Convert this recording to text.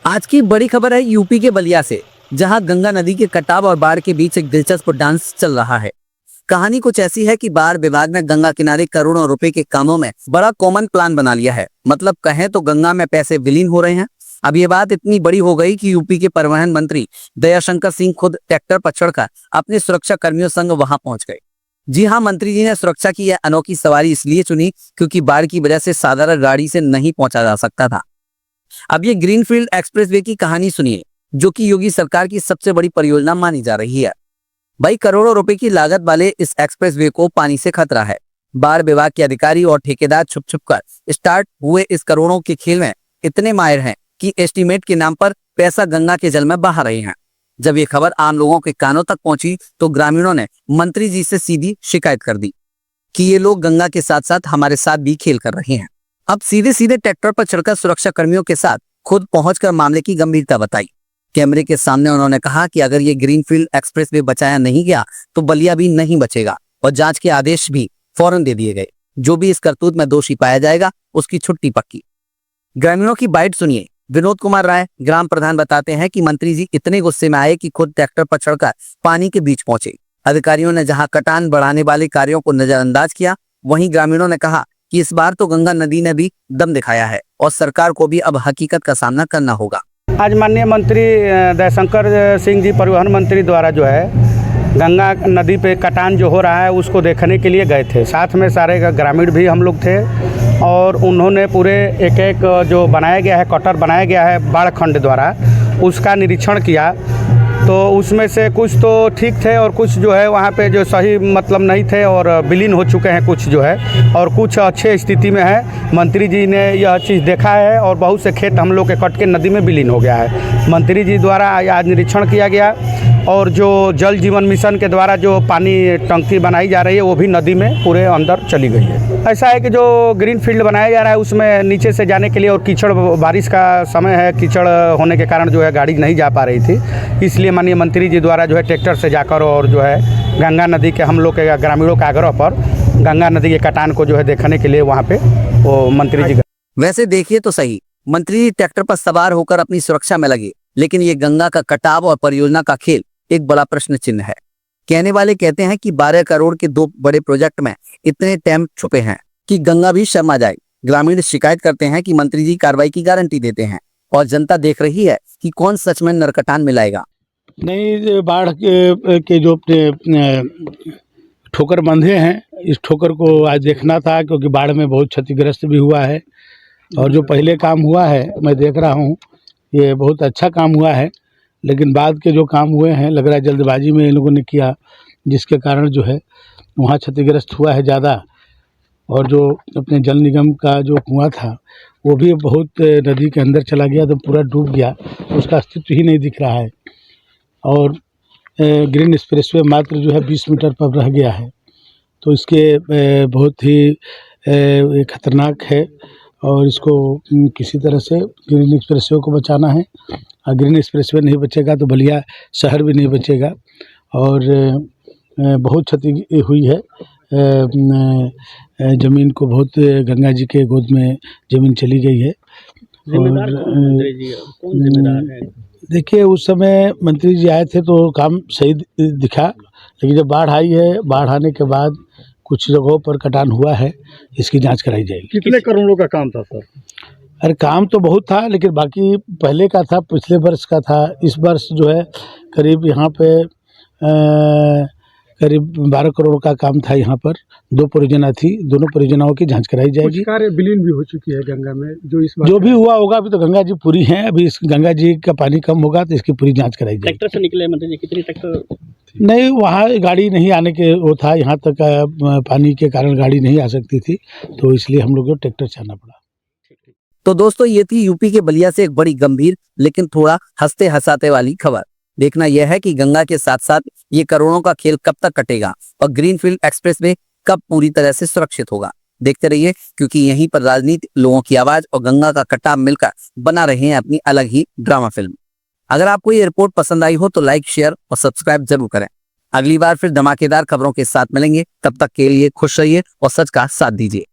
आज की बड़ी खबर है यूपी के बलिया से, जहां गंगा नदी के कटाव और बाढ़ के बीच एक दिलचस्प डांस चल रहा है। कहानी कुछ ऐसी है कि बाढ़ विभाग ने गंगा किनारे करोड़ों रुपए के कामों में बड़ा कॉमन प्लान बना लिया है। मतलब कहें तो गंगा में पैसे विलीन हो रहे हैं। अब ये बात इतनी बड़ी हो गई कि यूपी के परिवहन मंत्री दयाशंकर सिंह खुद ट्रैक्टर पर चढ़कर अपने सुरक्षा कर्मियों संग वहां पहुंच गए। जी हाँ, मंत्री जी ने सुरक्षा की यह अनोखी सवारी इसलिए चुनी क्योंकि बाढ़ की वजह से साधारण गाड़ी से नहीं पहुंचा जा सकता था। अब ये ग्रीनफील्ड एक्सप्रेसवे की कहानी सुनिए, जो कि योगी सरकार की सबसे बड़ी परियोजना मानी जा रही है। भाई, करोड़ों रुपए की लागत वाले इस एक्सप्रेसवे को पानी से खतरा है। बाढ़ विभाग के अधिकारी और ठेकेदार छुप छुप कर स्टार्ट हुए इस करोड़ों के खेल में इतने माहिर हैं कि एस्टीमेट के नाम पर पैसा गंगा के जल में बहा रहे हैं। जब ये खबर आम लोगों के कानों तक पहुंची तो ग्रामीणों ने मंत्री जी से सीधी शिकायत कर दी कि ये लोग गंगा के साथ साथ हमारे साथ भी खेल कर रहे हैं। अब सीधे सीधे ट्रैक्टर पर चढ़कर सुरक्षा कर्मियों के साथ खुद पहुंचकर मामले की गंभीरता बताई। कैमरे के सामने उन्होंने कहा कि अगर ये ग्रीनफील्ड एक्सप्रेसवे बचाया नहीं गया तो बलिया भी नहीं बचेगा और जांच के आदेश भी फौरन दे दिए गए। जो भी इस करतूत में दोषी पाया जाएगा उसकी छुट्टी पक्की। ग्रामीणों की बाइट सुनिए। विनोद कुमार राय, ग्राम प्रधान, बताते हैं कि मंत्री जी इतने गुस्से में आए कि खुद ट्रैक्टर पर चढ़कर पानी के बीच पहुंचे। अधिकारियों ने जहां कटान बढ़ाने वाले कार्यों को नजरअंदाज किया, वहीं ग्रामीणों ने कहा कि इस बार तो गंगा नदी ने भी दम दिखाया है और सरकार को भी अब हकीकत का सामना करना होगा। आज माननीय मंत्री दयाशंकर सिंह जी परिवहन मंत्री द्वारा जो है गंगा नदी पे कटान जो हो रहा है उसको देखने के लिए गए थे। साथ में सारे ग्रामीण भी हम लोग थे और उन्होंने पूरे एक एक जो बनाया गया है, कटर बनाया गया है बाढ़ खंड द्वारा, उसका निरीक्षण किया। तो उसमें से कुछ तो ठीक थे और कुछ जो है वहाँ पे जो सही मतलब नहीं थे और विलीन हो चुके हैं कुछ जो है, और कुछ अच्छे स्थिति में है। मंत्री जी ने यह चीज़ देखा है और बहुत से खेत हम लोग के कट के नदी में विलीन हो गया है। मंत्री जी द्वारा आज निरीक्षण किया गया और जो जल जीवन मिशन के द्वारा जो पानी टंकी बनाई जा रही है वो भी नदी में पूरे अंदर चली गई है। ऐसा है कि जो ग्रीन फील्ड बनाया जा रहा है उसमें नीचे से जाने के लिए और कीचड़, बारिश का समय है, कीचड़ होने के कारण जो है गाड़ी नहीं जा पा रही थी। इसलिए माननीय मंत्री जी द्वारा जो है ट्रैक्टर से जाकर और जो है गंगा नदी के हम लोग के ग्रामीणों के आग्रह पर गंगा नदी के कटान को जो है देखने के लिए वहाँ पे वो मंत्री जी। वैसे देखिए तो सही, मंत्री जी ट्रैक्टर पर सवार होकर अपनी सुरक्षा में लगे, लेकिन ये गंगा का कटाव और परियोजना का खेल एक बड़ा प्रश्न चिन्ह है। कहने वाले कहते हैं कि 12 करोड़ के 2 बड़े प्रोजेक्ट में इतने टैंक छुपे हैं कि गंगा भी शर्मा जाए। ग्रामीण शिकायत करते हैं कि मंत्री जी कार्रवाई की गारंटी देते हैं और जनता देख रही है कि कौन सच में नरकटान मिलाएगा। नहीं, बाढ़ के जो ठोकर बंधे हैं, इस ठोकर को आज देखना था क्योंकि बाढ़ में बहुत क्षतिग्रस्त भी हुआ है। और जो पहले काम हुआ है मैं देख रहा हूँ ये बहुत अच्छा काम हुआ है, लेकिन बाद के जो काम हुए हैं लग रहा है जल्दबाजी में इन लोगों ने किया, जिसके कारण जो है वहाँ क्षतिग्रस्त हुआ है ज़्यादा। और जो अपने जल निगम का जो कुआं था वो भी बहुत नदी के अंदर चला गया, तो पूरा डूब गया, उसका अस्तित्व ही नहीं दिख रहा है। और ग्रीन एक्सप्रेसवे मात्र जो है 20 मीटर पर रह गया है, तो इसके बहुत ही खतरनाक है और इसको किसी तरह से ग्रीन एक्सप्रेसवे को बचाना है। ग्रीन एक्सप्रेसवे नहीं बचेगा तो बलिया शहर भी नहीं बचेगा और बहुत क्षति हुई है। ज़मीन को बहुत, गंगा जी के गोद में ज़मीन चली गई है। और देखिए उस समय मंत्री जी आए थे तो काम सही दिखा, लेकिन जब बाढ़ आई है, बाढ़ आने के बाद कुछ जगहों पर कटान हुआ है, इसकी जांच कराई जाएगी। कितने करोड़ों का काम था सर? अरे काम तो बहुत था, लेकिन बाकी पहले का था, पिछले वर्ष का था। इस वर्ष जो है करीब यहाँ पे करीब 12 करोड़ का काम था। यहाँ पर 2 परियोजना थी, दोनों परियोजनाओं की जांच कराई जाएगी। कार्य विलीन भी हो चुकी है गंगा में, जो भी हुआ होगा। अभी तो गंगा जी पूरी हैं, अभी इस गंगा जी का पानी कम होगा तो इसकी पूरी जांच कराई जाएगी। ट्रैक्टर से निकले मंत्री जी, कितनी ट्रैक्टर? नहीं, वहाँ गाड़ी नहीं आने के वो था, यहाँ तक पानी के कारण गाड़ी नहीं आ सकती थी, तो इसलिए हम लोग को ट्रैक्टर से आना पड़ा। तो दोस्तों, ये थी यूपी के बलिया से एक बड़ी गंभीर लेकिन थोड़ा हंसते हंसाते वाली खबर। देखना यह है कि गंगा के साथ साथ ये करोड़ों का खेल कब तक कटेगा और ग्रीनफील्ड एक्सप्रेसवे कब पूरी तरह से सुरक्षित होगा। देखते रहिए, क्योंकि यहीं पर राजनीति, लोगों की आवाज और गंगा का कटाव मिलकर बना रहे हैं अपनी अलग ही ड्रामा फिल्म। अगर आपको ये रिपोर्ट पसंद आई हो तो लाइक, शेयर और सब्सक्राइब जरूर करें। अगली बार फिर धमाकेदार खबरों के साथ मिलेंगे, तब तक के लिए खुश रहिए और सच का साथ दीजिए।